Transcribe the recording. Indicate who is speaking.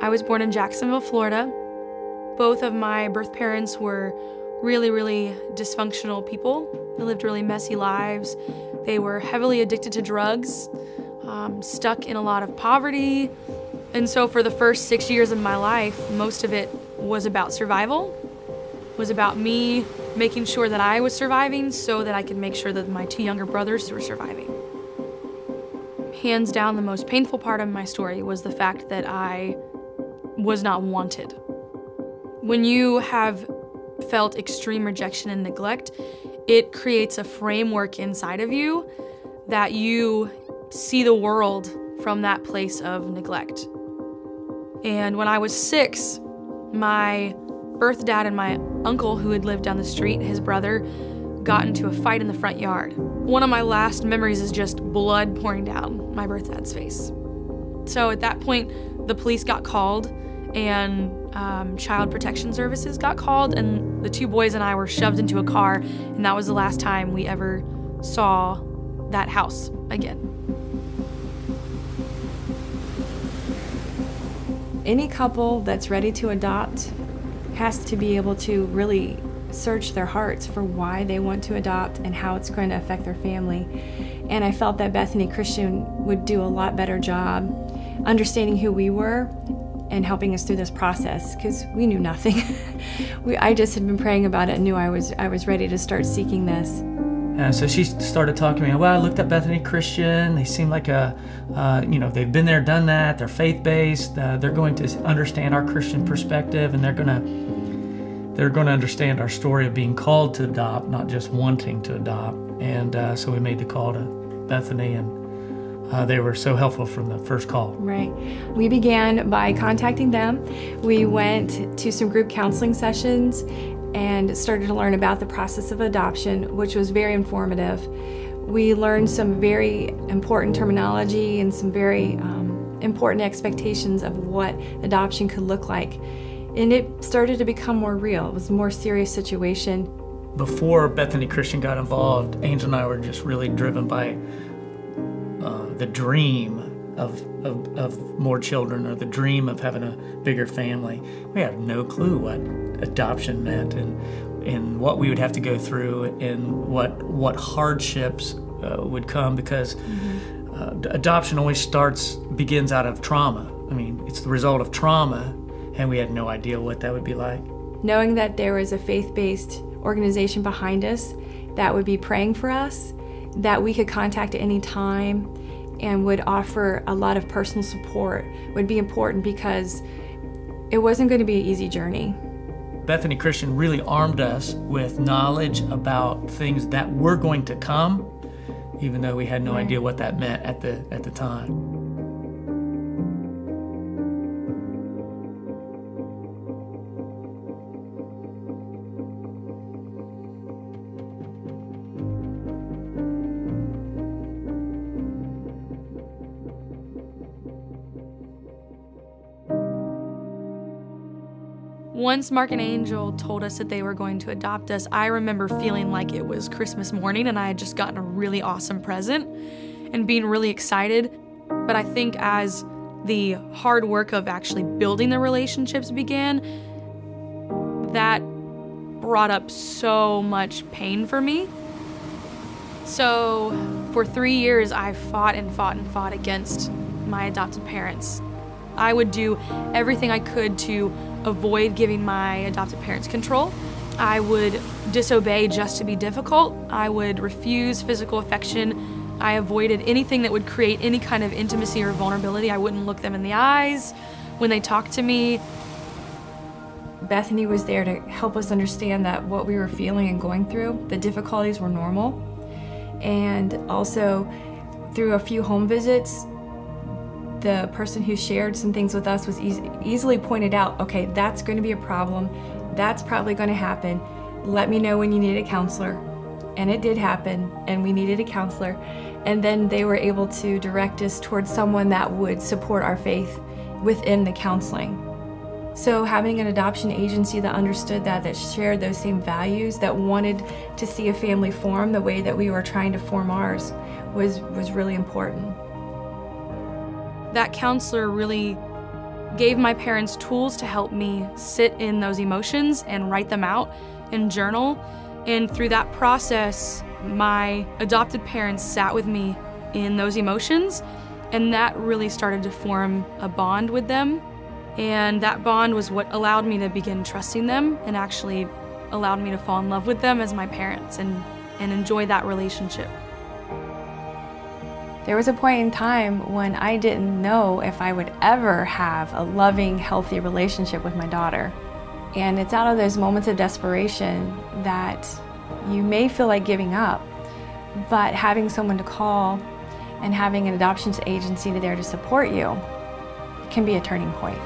Speaker 1: I was born in Jacksonville, Florida. Both of my birth parents were really, really dysfunctional people. They lived really messy lives. They were heavily addicted to drugs, stuck in a lot of poverty. And so for the first 6 years of my life, most of it was about survival, was about me making sure that I was surviving so that I could make sure that my two younger brothers were surviving. Hands down, the most painful part of my story was the fact that I was not wanted. When you have felt extreme rejection and neglect, it creates a framework inside of you that you see the world from that place of neglect. And when I was 6, my birth dad and my uncle, who had lived down the street, his brother, got into a fight in the front yard. One of my last memories is just blood pouring down my birth dad's face. So at that point, the police got called and Child Protection Services got called, and the two boys and I were shoved into a car, and that was the last time we ever saw that house again.
Speaker 2: Any couple that's ready to adopt has to be able to really search their hearts for why they want to adopt and how it's going to affect their family. And I felt that Bethany Christian would do a lot better job understanding who we were and helping us through this process, because we knew nothing. I just had been praying about it and knew I was ready to start seeking this.
Speaker 3: And so she started talking to me. Well, I looked at Bethany Christian. They seem like they've been there, done that. They're faith-based. They're going to understand our Christian perspective, and they're going to understand our story of being called to adopt, not just wanting to adopt. And so we made the call to Bethany, and they were so helpful from the first call.
Speaker 2: Right. We began by contacting them. We went to some group counseling sessions and started to learn about the process of adoption, which was very informative. We learned some very important terminology and some very important expectations of what adoption could look like. And it started to become more real. It was a more serious situation.
Speaker 3: Before Bethany Christian got involved, Angel and I were just really driven by the dream of more children, or the dream of having a bigger family. We had no clue what adoption meant, and what we would have to go through, and what hardships would come, because adoption always begins out of trauma. I mean, it's the result of trauma, and we had no idea what that would be like.
Speaker 2: Knowing that there was a faith-based organization behind us that would be praying for us, that we could contact at any time, and would offer a lot of personal support would be important, because it wasn't going to be an easy journey.
Speaker 3: Bethany Christian really armed us with knowledge about things that were going to come, even though we had no idea what that meant at the time.
Speaker 1: Once Mark and Angel told us that they were going to adopt us, I remember feeling like it was Christmas morning and I had just gotten a really awesome present and being really excited. But I think as the hard work of actually building the relationships began, that brought up so much pain for me. So for 3 years, I fought and fought and fought against my adopted parents. I would do everything I could to avoid giving my adopted parents control. I would disobey just to be difficult. I would refuse physical affection. I avoided anything that would create any kind of intimacy or vulnerability. I wouldn't look them in the eyes when they talked to me.
Speaker 2: Bethany was there to help us understand that what we were feeling and going through, the difficulties were normal. And also, through a few home visits, the person who shared some things with us was easily pointed out, okay, that's going to be a problem. That's probably going to happen. Let me know when you need a counselor. And it did happen, and we needed a counselor. And then they were able to direct us towards someone that would support our faith within the counseling. So having an adoption agency that understood that shared those same values, that wanted to see a family form the way that we were trying to form ours was really important.
Speaker 1: That counselor really gave my parents tools to help me sit in those emotions and write them out and journal. And through that process, my adopted parents sat with me in those emotions, and that really started to form a bond with them. And that bond was what allowed me to begin trusting them and actually allowed me to fall in love with them as my parents and enjoy that relationship.
Speaker 2: There was a point in time when I didn't know if I would ever have a loving, healthy relationship with my daughter. And it's out of those moments of desperation that you may feel like giving up, but having someone to call and having an adoptions agency there to support you can be a turning point.